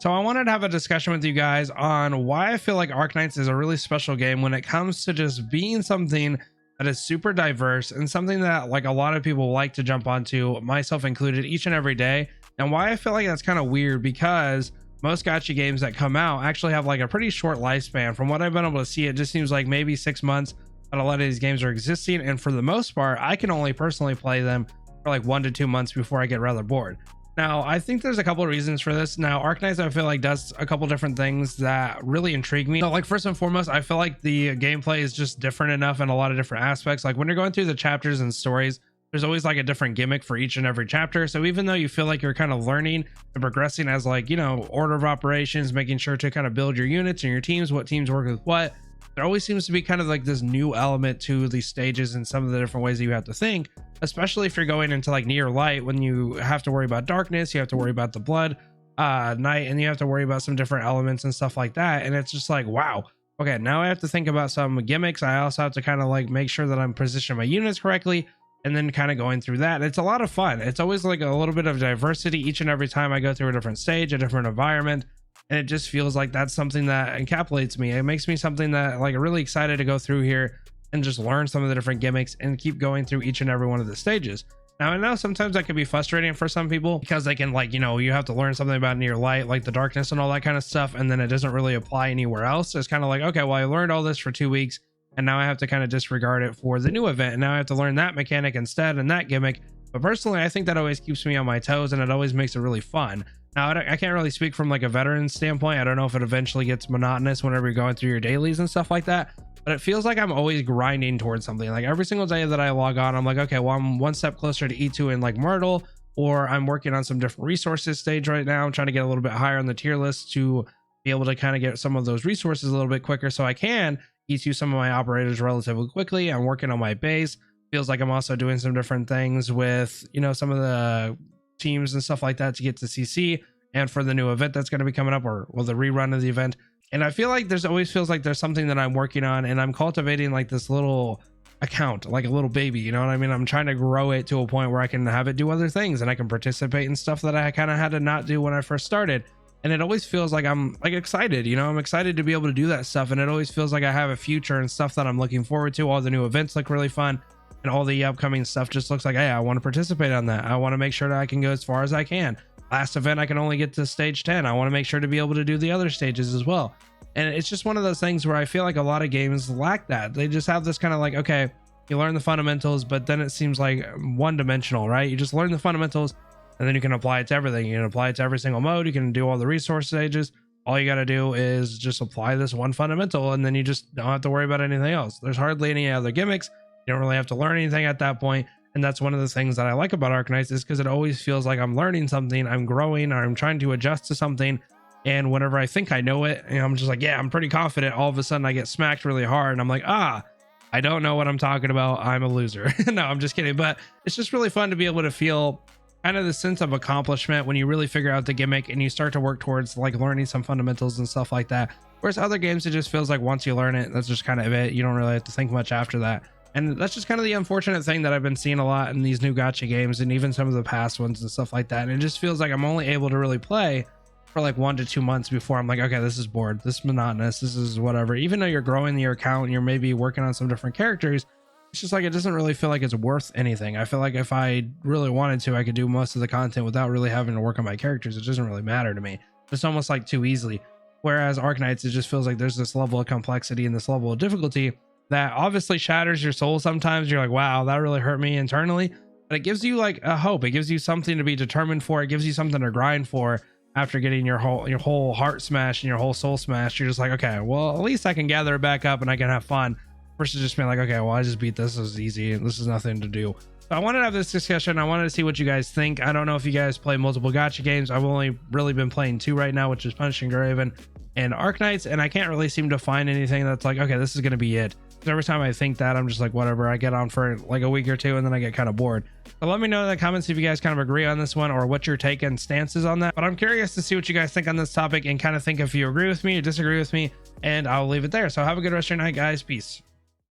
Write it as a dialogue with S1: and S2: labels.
S1: So I wanted to have a discussion with you guys on why I feel like Arknights is a really special game when it comes to just being something that is super diverse and something that like a lot of people like to jump onto, myself included, each and every day. And why I feel like that's kind of weird, because most gacha games that come out actually have like a pretty short lifespan. From what I've been able to see, it just seems like maybe 6 months that a lot of these games are existing, and for the most part I can only personally play them for like 1 to 2 months before I get rather bored. Now, I think there's a couple of reasons for this. Now, Arknights, I feel like, does a couple different things that really intrigue me. So, like, first and foremost, I feel like the gameplay is just different enough in a lot of different aspects. Like, when you're going through the chapters and stories, there's always like a different gimmick for each and every chapter. So even though you feel like you're kind of learning and progressing as like, you know, order of operations, making sure to kind of build your units and your teams, what teams work with what, there always seems to be kind of like this new element to these stages and some of the different ways that you have to think, especially if you're going into like near light, when you have to worry about darkness, you have to worry about the blood night, and you have to worry about some different elements and stuff like that. And it's just like, wow, okay, now I have to think about some gimmicks. I also have to kind of like make sure that I'm positioning my units correctly, and then kind of going through that. It's a lot of fun. It's always like a little bit of diversity each and every time I go through a different stage, a different environment. And it just feels like that's something that encapsulates me. It makes me something that like really excited to go through here and just learn some of the different gimmicks and keep going through each and every one of the stages. Now, I know sometimes that can be frustrating for some people, because they can, like, you know, you have to learn something about near light, like the darkness and all that kind of stuff, and then it doesn't really apply anywhere else. It's kind of like, okay, well, I learned all this for 2 weeks, and now I have to kind of disregard it for the new event, and now I have to learn that mechanic instead and that gimmick. But personally, I think that always keeps me on my toes, and it always makes it really fun. Now, I can't really speak from like a veteran standpoint. I don't know if it eventually gets monotonous whenever you're going through your dailies and stuff like that, but it feels like I'm always grinding towards something. Like every single day that I log on, I'm like, okay, well, I'm one step closer to E2 in like Myrtle, or I'm working on some different resources stage right now. I'm trying to get a little bit higher on the tier list to be able to kind of get some of those resources a little bit quicker, so I can E2 some of my operators relatively quickly. I'm working on my base. Feels like I'm also doing some different things with, you know, some of the teams and stuff like that to get to CC and for the new event that's going to be coming up, or well, the rerun of the event. And I feel like there's always feels like there's something that I'm working on, and I'm cultivating like this little account, like a little baby, you know what I mean? I'm trying to grow it to a point where I can have it do other things, and I can participate in stuff that I kind of had to not do when I first started. And it always feels like I'm like excited, you know, I'm excited to be able to do that stuff. And it always feels like I have a future and stuff that I'm looking forward to. All the new events look really fun, and all the upcoming stuff just looks like, hey, I want to participate on that. I want to make sure that I can go as far as I can. Last event, I can only get to stage 10. I want to make sure to be able to do the other stages as well. And it's just one of those things where I feel like a lot of games lack that. They just have this kind of like, okay, you learn the fundamentals, but then it seems like one dimensional, right? You just learn the fundamentals, and then you can apply it to everything. You can apply it to every single mode. You can do all the resource stages. All you got to do is just apply this one fundamental, and then you just don't have to worry about anything else. There's hardly any other gimmicks. You don't really have to learn anything at that point. And that's one of the things that I like about Arknights, is because it always feels like I'm learning something, I'm growing, or I'm trying to adjust to something. And whenever I think I know it, and I'm just like, yeah, I'm pretty confident, all of a sudden I get smacked really hard, and I'm like, I don't know what I'm talking about. I'm a loser. No, I'm just kidding. But it's just really fun to be able to feel kind of the sense of accomplishment when you really figure out the gimmick and you start to work towards like learning some fundamentals and stuff like that. Whereas other games, it just feels like once you learn it, that's just kind of it. You don't really have to think much after that. And that's just kind of the unfortunate thing that I've been seeing a lot in these new gacha games, and even some of the past ones and stuff like that. And it just feels like I'm only able to really play for like 1 to 2 months before I'm like, okay, this is bored, this is monotonous, this is whatever. Even though you're growing your account and you're maybe working on some different characters, it's just like, it doesn't really feel like it's worth anything. I feel like if I really wanted to, I could do most of the content without really having to work on my characters. It doesn't really matter to me. It's almost like too easily. Whereas Arknights, it just feels like there's this level of complexity and this level of difficulty that obviously shatters your soul sometimes. You're like, wow, that really hurt me internally. But it gives you like a hope. It gives you something to be determined for. It gives you something to grind for. After getting your whole heart smashed and your whole soul smashed, you're just like, okay, well, at least I can gather it back up and I can have fun, versus just being like, okay, well, I just beat this. This is easy. This is nothing to do. So I wanted to have this discussion. I wanted to see what you guys think. I don't know if you guys play multiple gacha games. I've only really been playing 2 right now, which is Punch and Graven and Arknights, and I can't really seem to find anything that's like, okay, this is going to be it. Every time I think that, I'm just like, whatever. I get on for like a week or 2, and then I get kind of bored. So let me know in the comments if you guys kind of agree on this one, or what your take and stance is on that. But I'm curious to see what you guys think on this topic, and kind of think if you agree with me or disagree with me, and I'll leave it there. So have a good rest of your night, guys. Peace.